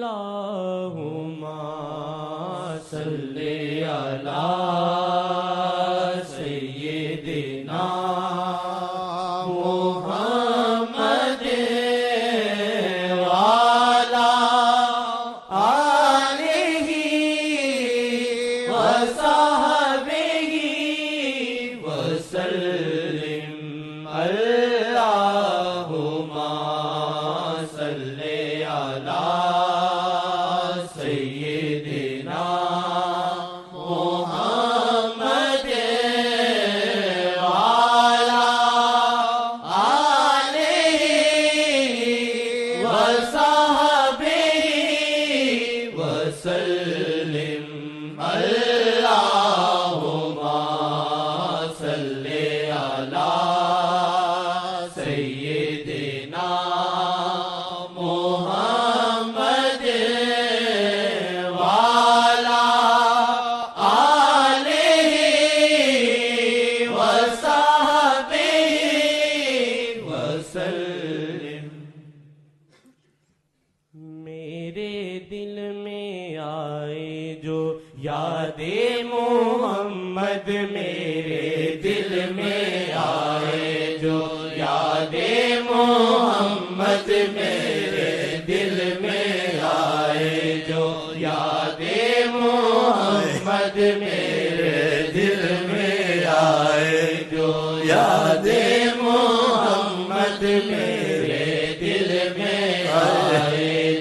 اللہم صلی علی سیدنا محمد وعلی آلہ وصحبہ وسلم اللہم صلی علی سیدنا محمد وعلی آلہ وصحبہ وسلم اللہم صلی علی سیدنا محمد وعلی آلہ وصحبہ وسلم۔ میرے دل میں آئے جو یاد محمد، میرے دل میں آئے جو یاد محمد، میرے دل میں آئے جو یاد محمد، میرے دل میں آئے جو یاد محمد، میرے دل میں آئے جو یاد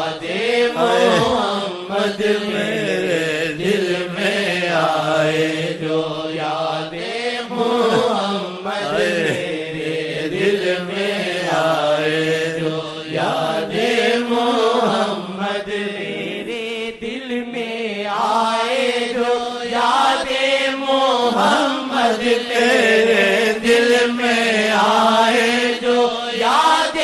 محمد، میرے دل میں آئے جو یاد محمد، میرے دل میں آئے جو یاد محمد، میرے دل میں آئے جو یاد محمد، میرے دل میں آئے جو یاد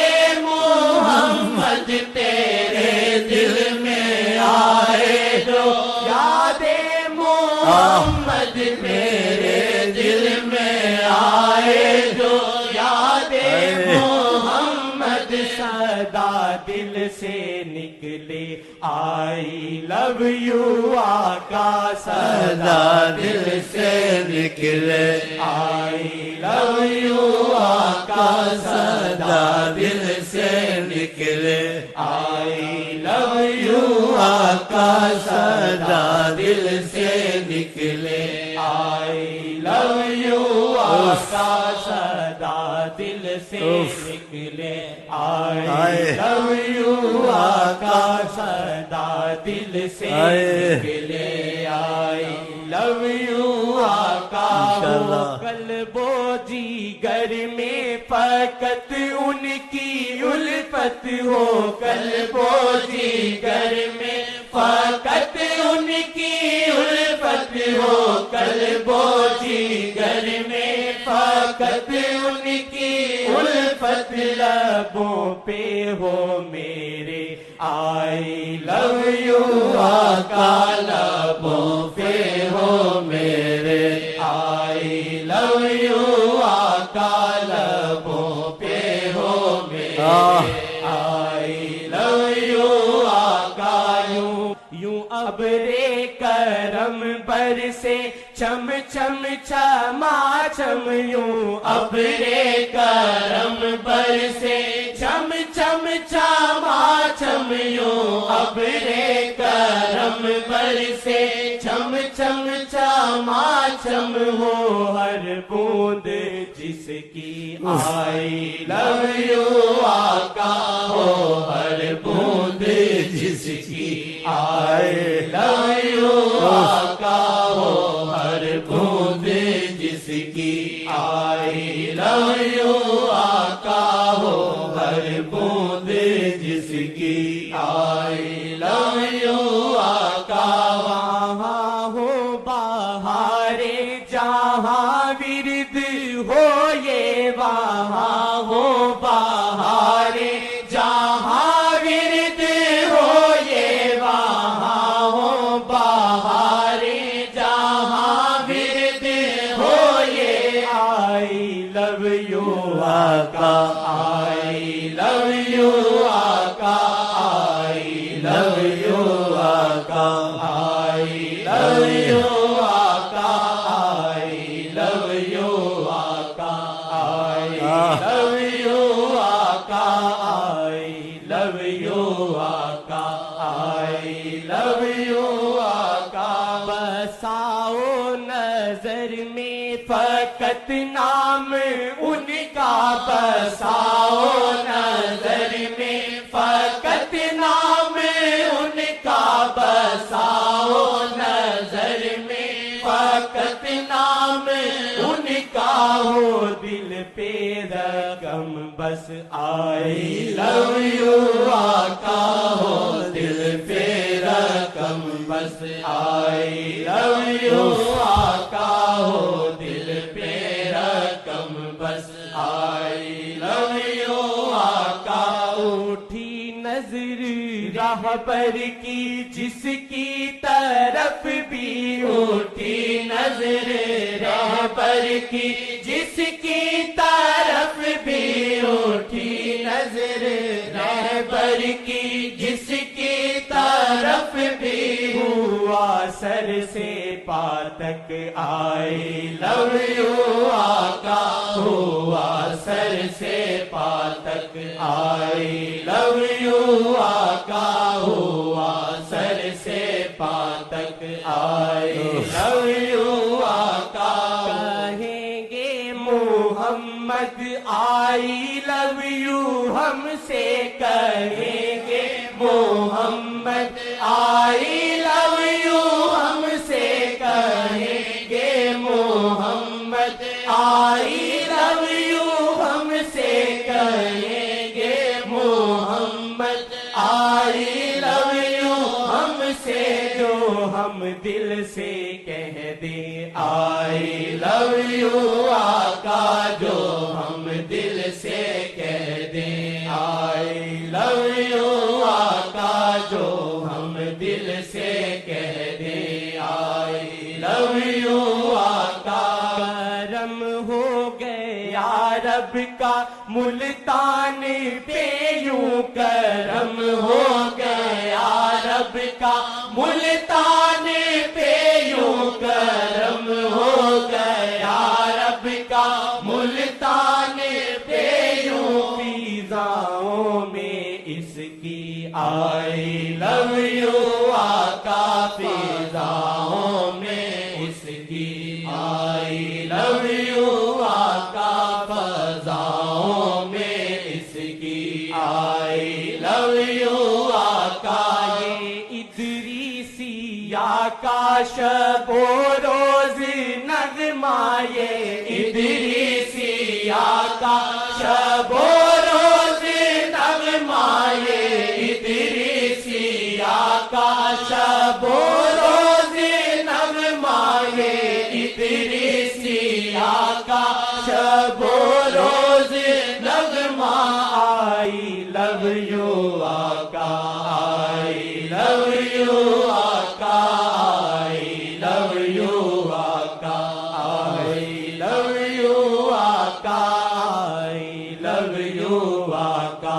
محمد، تیرے دل میں آئے جو یاد محمد، میرے دل میں آئے جو یاد محمد، صدا دل سے نکلے آئی لو یو آقا، صدا دل سے نکلے آئی لو یو آقا، صدا دل سے نکلے آئی لو یو آقا، صدا دل سے نکلے آئی لو یو آقا، صدا دل سے نکلے آئی لو یو آقا، صدا دل سے نکلے آئی لو یو آقا، قلب و جگر میں فقط ان کی الفت ہو، قلب و جگر میں فقط ان کی الفت ہو، قلب و جگر میں فقط ان کی الفت، لبوں پہ ہو میرے آئی لو یو آقا، لبوں پہ ہو میرے آئی لو یو آقا، لبوں پہ ہو میرے آئی لو یو آقا، یوں ابرے کرم برسے چم چم چماچم، یوں ابرے کرم برسے چم چم چماچم، یوں ابرے کرم برسے چم چم چماچم، ہو ہر بوند جس کی آئی لو یو آقا، ہو ہر بوند جس کی آئی لو یو آقا، ہو ہر بوند جس کی آئی لو یو آقا، ہو ہر بوند جس کی آئی لو یو آقا، وہاں ہو بہار جہاں ورد ہو یہ، وہاں ہو بہار جہاں ورد ہو یہ، وہاں ہو بہار جہاں ورد ہو یہ، آئی لو یو آقا، آئی لو یو آقا، آئی love you آقا I love you آقا بساؤ نظر میں فقط نام ان کا بساؤ نظر میں فقط نام ان کا بساؤ نظر میں فقط نام ان کا ہو دل پہ رقم بس I love you آقا ہو دل پہ رقم بس I love you آقا ہو دل پہ رقم بس I love you آقا اٹھی نظر راہ پر کی جس کی طرف بھی اٹھی نظر راہ پر کی جس کی طرف بھی اٹھی نظر راہ پر کی جس کی طرف بھی ہوا سر سے پا تک I love you آقا ہوا سر سے پا تک I love you آقا ہوا سر سے پا تک I love you آقا کہیں گے محمد I love you ہم سے کہیں گے محمد I love you ہم سے کہیں گے محمد I love you ہم سے کہیں گے محمد I love you ہم سے جو ہم دل سے کہہ دیں I love you آقا جو ہم دل سے کہہ دیں I love you آقا جو ہم دل سے کہہ دیں I love you آقا کرم ہو گیا رب کا ملتان پہ یوں کرم ہو گیا رب کا ملتان پہ یوں کرم ہو گیا رب کا ملتان پہ یوں فضاؤں میں اس کی I love you آقا فضاؤں میں اس کی I love you آقا فضاؤں میں اس کی I love you آقا یہ ادریسیہ کا شب و روز نغمہ یہ ادریسیہ کا شب و روز نغمہ یہ ادریسیہ کا شب و روز نغمہ یہ ادریسیہ کا شب و روز نغمہ I love you آقا I love you آقا I love you آقا I love you آقا I love you آقا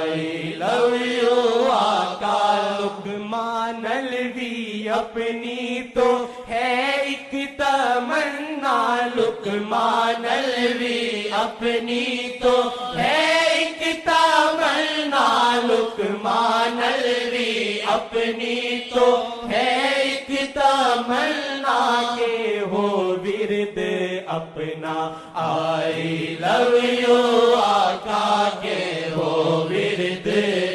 I love you آقا لقمان الوی اپنی تو ہے ایک تمنا لقمان الوی اپنی تو ہے ایک تمنا لقمان الوی اپنی تو ہے ایک تمنا کہ ہو ورد اپنا I love you آقا کہ ہو ورد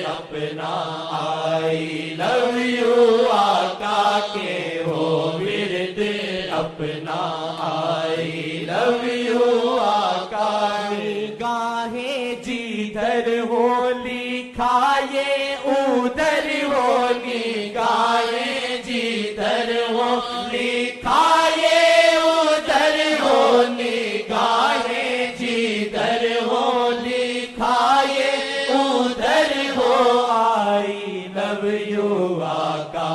اپنا I love you آقا کہ ہو ورد اپنا I love you آقا نگاہیں جدھر ہو لکھا یہ ادھر ہو نگاہیں جدھر ہو لکھا یہ ادھر ہو نگاہیں جدھر ہو لکھا یہ ادھر ہو I love you آقا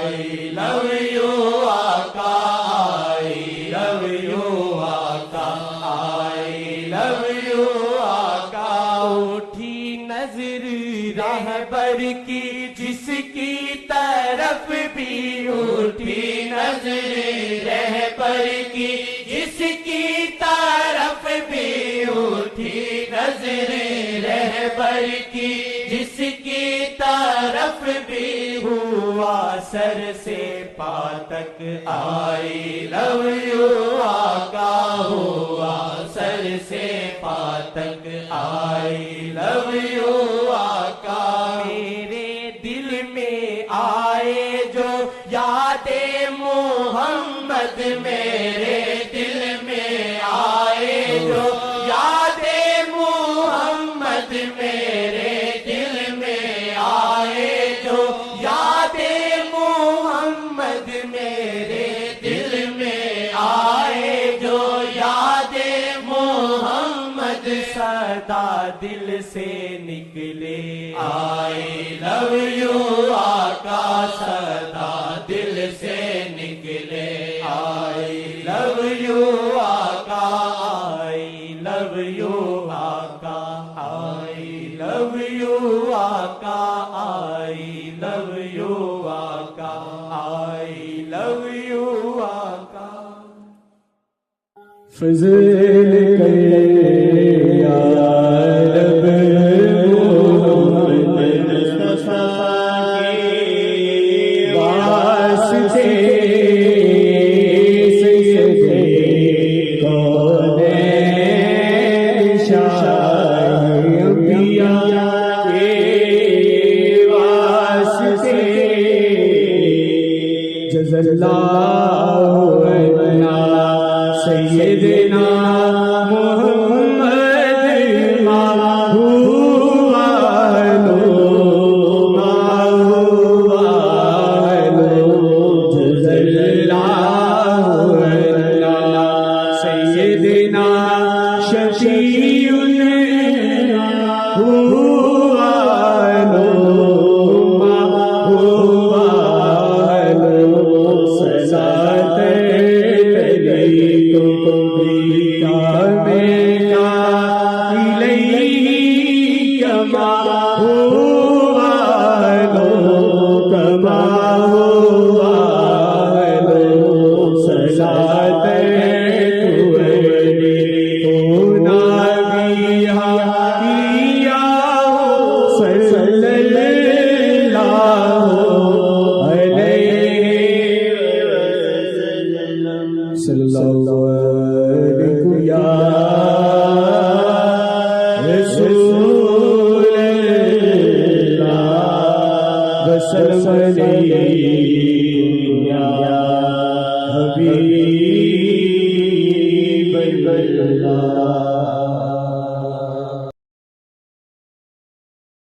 I love you آقا I love you آقا I love you آقا اٹھی نظر راہ پر کی جس کی طرف بھی اٹھی نظر راہ پر کی جس کی طرف بھی اٹھی نظر رہبر کی، جس کی طرف بھی ہوا سر سے پا تک آئی لو یو آقا، ہوا سر سے پا تک آئی لو یو آقا۔ میرے دل میں آئے جو یاد محمد، میرے دل میں آئے جو یاد محمد، میرے دل میں آئے جو یاد محمد، میرے دل میں آئے جو یاد محمد، صدا دل سے نکلے آئی لو یو آقا، صدا دل سے نکلے آئی لو یو آقا، آئی لو یو آقا، آئی لو یو آقا، آئی لو یو آقا، آئی لو یو آقا۔ فضل کرے یا رب محمد مصطفیٰ کے واسطے سجدے کونین شاہ انبیاء کے واسطے جزا اللہ عنا سیدنا محمد ما ہوا جزا اللہ عنا سیدنا شفیعنا ہوا صلی اللہ علیہ یا رسول اللہ وسلم علیہ یا حبیب اللہ۔